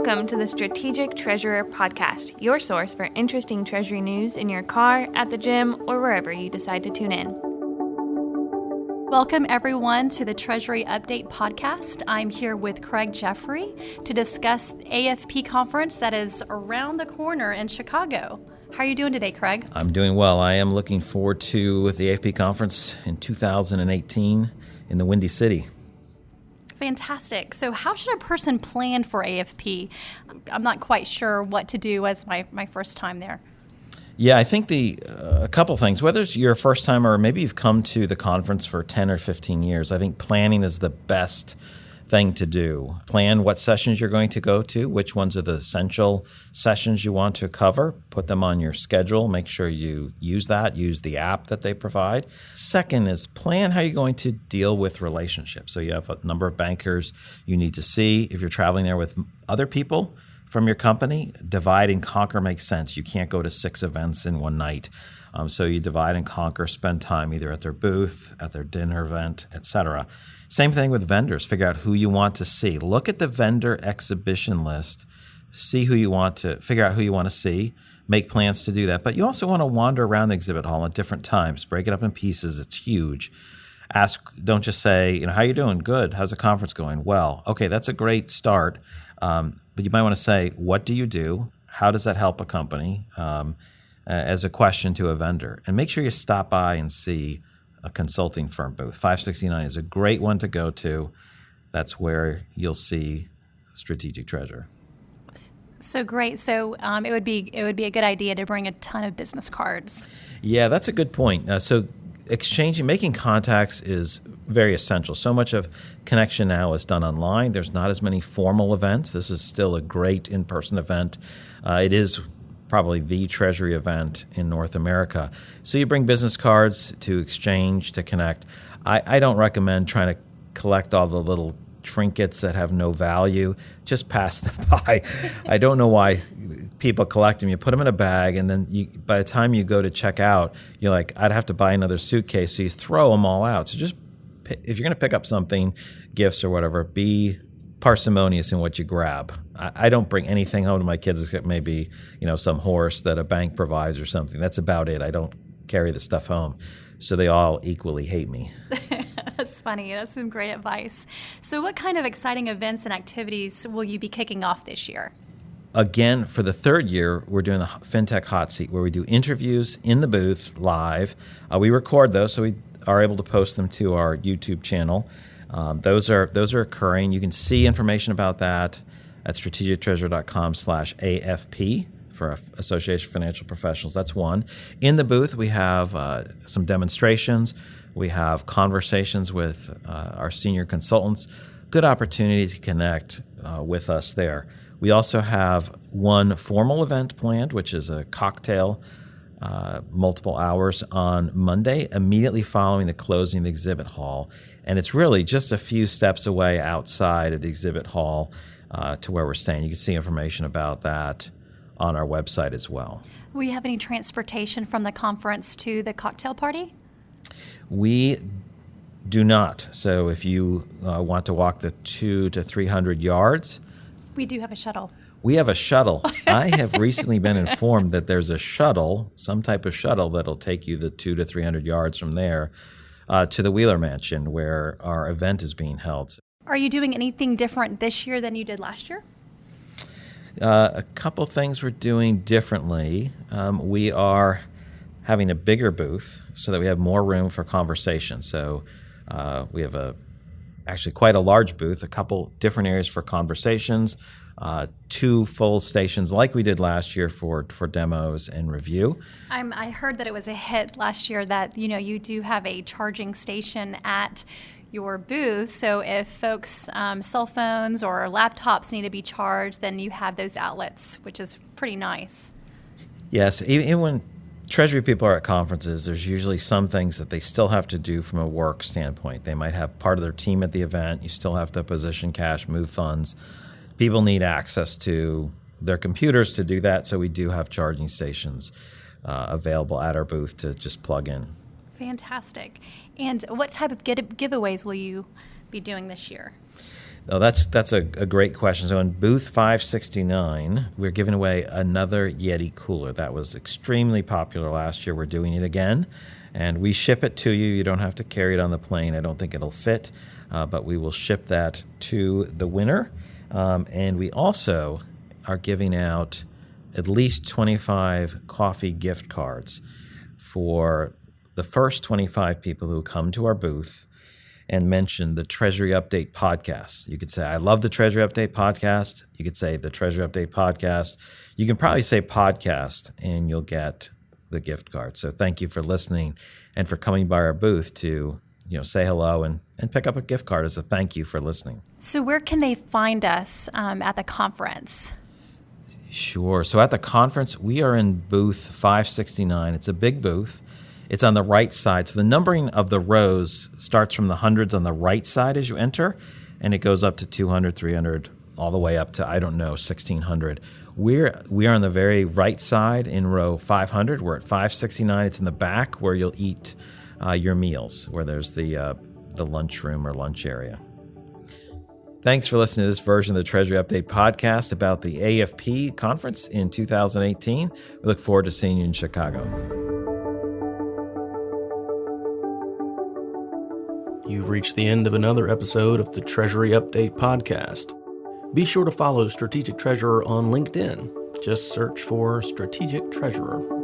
Welcome to the Strategic Treasurer Podcast, your source for interesting Treasury news in your car, at the gym, or wherever you decide to tune in. Welcome, everyone, to the Treasury Update Podcast. I'm here with Craig Jeffery to discuss the AFP Conference that is around the corner in Chicago. How are you doing today, Craig? I'm doing well. I am looking forward to the AFP Conference in 2018 in the Windy City. Fantastic. So how should a person plan for AFP? I'm not quite sure what to do as my first time there. Yeah, I think a couple things. Whether it's your first time or maybe you've come to the conference for 10 or 15 years, I think planning is the best thing to do. Plan what sessions you're going to go to, which ones are the essential sessions you want to cover, put them on your schedule, make sure you use the app that they provide. Second is plan how you're going to deal with relationships. So you have a number of bankers you need to see. If you're traveling there with other people from your company, divide and conquer makes sense. You can't go to 6 events in one night. So you divide and conquer, spend time either at their booth, at their dinner event, etc. Same thing with vendors. Figure out who you want to see. Look at the vendor exhibition list. Figure out who you want to see. Make plans to do that. But you also want to wander around the exhibit hall at different times. Break it up in pieces. It's huge. Don't just say, how you doing? Good. How's the conference going? Well, okay, that's a great start. But you might want to say, what do you do? How does that help a company? As a question to a vendor. And make sure you stop by and see a consulting firm booth. 569 is a great one to go to. That's where you'll see Strategic Treasurer. So great. So it would be a good idea to bring a ton of business cards. Yeah, that's a good point. So making contacts is very essential. So much of connection now is done online. There's not as many formal events. This is still a great in-person event. It is probably the Treasury event in North America. So you bring business cards to exchange, to connect. I don't recommend trying to collect all the little trinkets that have no value. Just pass them by. I don't know why people collect them. You put them in a bag, and then by the time you go to check out, you're like, I'd have to buy another suitcase. So you throw them all out. So just if you're going to pick up something, gifts or whatever, be parsimonious in what you grab. I don't bring anything home to my kids except maybe, some horse that a bank provides or something. That's about it. I don't carry the stuff home. So they all equally hate me. That's funny. That's some great advice. So what kind of exciting events and activities will you be kicking off this year? Again, for the third year, we're doing the FinTech Hot Seat, where we do interviews in the booth live. We record those, so we are able to post them to our YouTube channel. Those are occurring. You can see information about that at strategictreasurer.com/AFP for Association of Financial Professionals. That's one. In the booth, we have some demonstrations. We have conversations with our senior consultants. Good opportunity to connect with us there. We also have one formal event planned, which is a cocktail, multiple hours on Monday, immediately following the closing of the exhibit hall. And it's really just a few steps away outside of the exhibit hall to where we're staying. You can see information about that on our website as well. Will you have any transportation from the conference to the cocktail party? We do not. So if you want to walk the 200 to 300 yards. We do have a shuttle. We have a shuttle. I have recently been informed that there's a shuttle, some type of shuttle that'll take you the 200 to 300 yards from there to the Wheeler Mansion where our event is being held. Are you doing anything different this year than you did last year? A couple things we're doing differently. We are having a bigger booth so that we have more room for conversation. So we have actually quite a large booth, a couple different areas for conversations, 2 full stations like we did last year for demos and review. I heard that it was a hit last year that you do have a charging station at your booth. So if folks' cell phones or laptops need to be charged, then you have those outlets, which is pretty nice. Yes, even when Treasury people are at conferences, there's usually some things that they still have to do from a work standpoint. They might have part of their team at the event. You still have to position cash, move funds. People need access to their computers to do that, so we do have charging stations available at our booth to just plug in. Fantastic. And what type of giveaways will you be doing this year? Oh, that's a great question. So in booth 569, we're giving away another Yeti cooler. That was extremely popular last year. We're doing it again, and we ship it to you. You don't have to carry it on the plane. I don't think it'll fit, but we will ship that to the winner. And we also are giving out at least 25 coffee gift cards for the first 25 people who come to our booth and mention the Treasury Update podcast. You could say, I love the Treasury Update podcast. You could say the Treasury Update podcast. You can probably say podcast and you'll get the gift card. So thank you for listening and for coming by our booth to say hello and pick up a gift card as a thank you for listening. So where can they find us at the conference? Sure. So at the conference, we are in booth 569. It's a big booth. It's on the right side. So the numbering of the rows starts from the hundreds on the right side as you enter, and it goes up to 200, 300, all the way up to, 1,600. We are on the very right side in row 500. We're at 569. It's in the back where you'll eat your meals, where there's the lunchroom or lunch area. Thanks for listening to this version of the Treasury Update podcast about the AFP conference in 2018. We look forward to seeing you in Chicago. You've reached the end of another episode of the Treasury Update podcast. Be sure to follow Strategic Treasurer on LinkedIn. Just search for Strategic Treasurer.